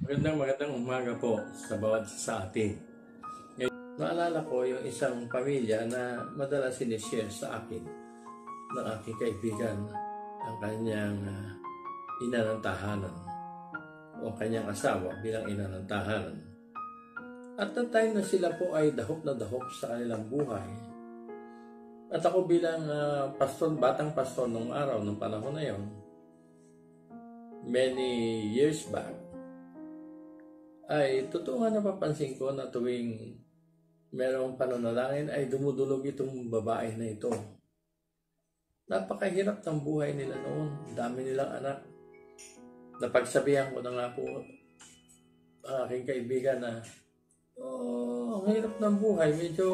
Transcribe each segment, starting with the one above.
Magandang umaga po sa bawat isa sa atin. Ngayon, naalala ko yung isang pamilya na madalas sinishare sa akin ng aking kaibigan ang kanyang ina ng tahanan o kanyang asawa bilang ina ng tahanan. At the time na sila po ay dahok na dahok sa kanilang buhay. At ako bilang pastor, batang pastor nung araw, nung panahon na yon, many years back, ay totoo nga napapansin ko na tuwing merong pananalangin ay dumudulog itong babae na ito. Napakahirap ng buhay nila noon. Dami nilang anak. Napagsabihan ko na nga po ang aking kaibigan na ang hirap ng buhay. Medyo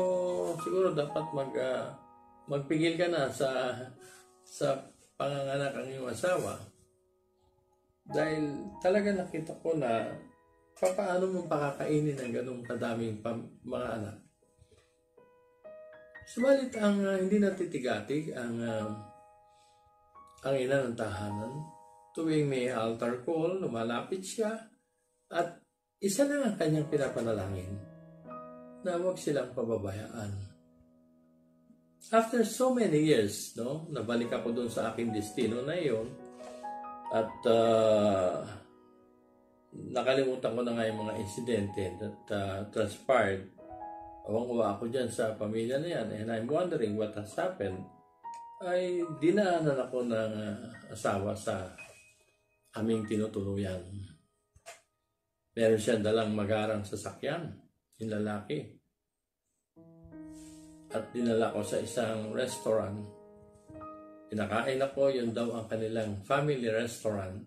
siguro dapat magpigil ka na sa panganganak ang iyong asawa. Dahil talaga nakita ko na paano mo pakakainin ng ganong kadaming mga anak. Subalit ang hindi natitigatig ang ina ng tahanan. Tuwing may altar call, lumalapit siya at isa lang ang kanyang pinapanalangin na huwag silang pababayaan. After so many years, nabalik ako doon sa aking destino na iyon at nakalimutan ko na nga yung mga insidente that transpired. Awang-awa ako dyan sa pamilya na yan and I'm wondering what has happened. Ay dinaanan ako ng asawa sa aming tinutuluyan. Meron siyang dalang magarang sasakyan, yung lalaki. At dinala ko sa isang restaurant. Pinakain ako, yun daw ang kanilang family restaurant.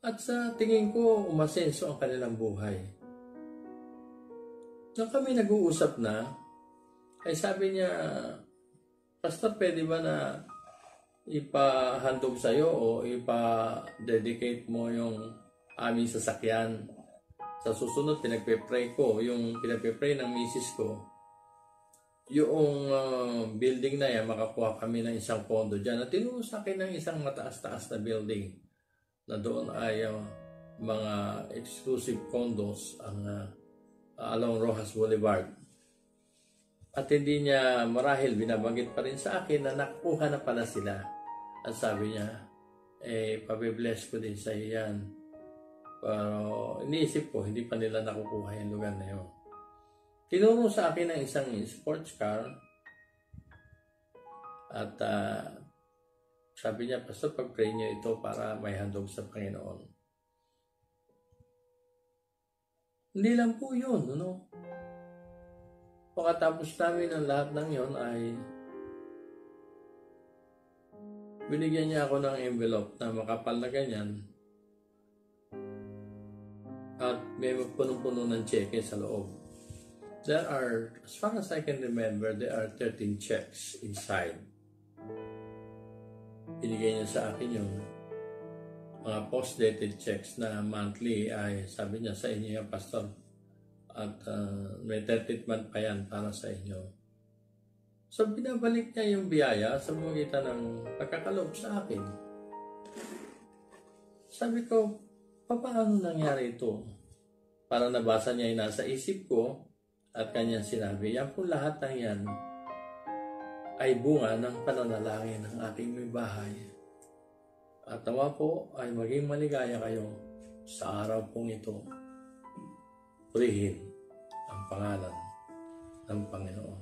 At sa tingin ko, umasenso ang kanilang buhay. Nung kami nag-uusap na, ay sabi niya, Pastor, pwede ba na ipahandog sa'yo o ipa-dedicate mo yung aming sasakyan? Sa susunod, pinagpe-pray ko, yung pinagpe-pray ng misis ko, yung building na yan, makakuha kami ng isang condo dyan. At tinuro sa akin ng isang mataas-taas na building na doon ay mga exclusive condos along Rojas Boulevard. At hindi niya marahil binabanggit pa rin sa akin na nakuha na pala sila. At sabi niya, pabibless ko din sa iyan. Pero iniisip ko, hindi pa nila nakukuha yung lugar na yun. Tinuro sa akin ng isang sports car at sabi niya, Pastor, pag-pray niyo ito para may handog sa Panginoon. Hindi lang po yun, Pagkatapos namin ang lahat ng yon ay binigyan niya ako ng envelope na makapal na ganyan at may punong-puno ng cheque sa loob. There are, as far as I can remember, there are 13 checks inside. Binigay niya sa akin yung mga post-dated checks na monthly ay sabi niya sa inyo yung pastor at may 30th month pa yan para sa inyo. So binabalik niya yung biyaya sa magitan ng pagkakaloob sa akin. Sabi ko, paano nangyari ito? Para nabasa niya yung nasa isip ko at kanyang sinabi, yan po lahat ng yan ay bunga ng pananalangin ng aking may bahay. At nawa po ay maging maligaya kayo sa araw pong ito. Purihin ang pangalan ng Panginoon.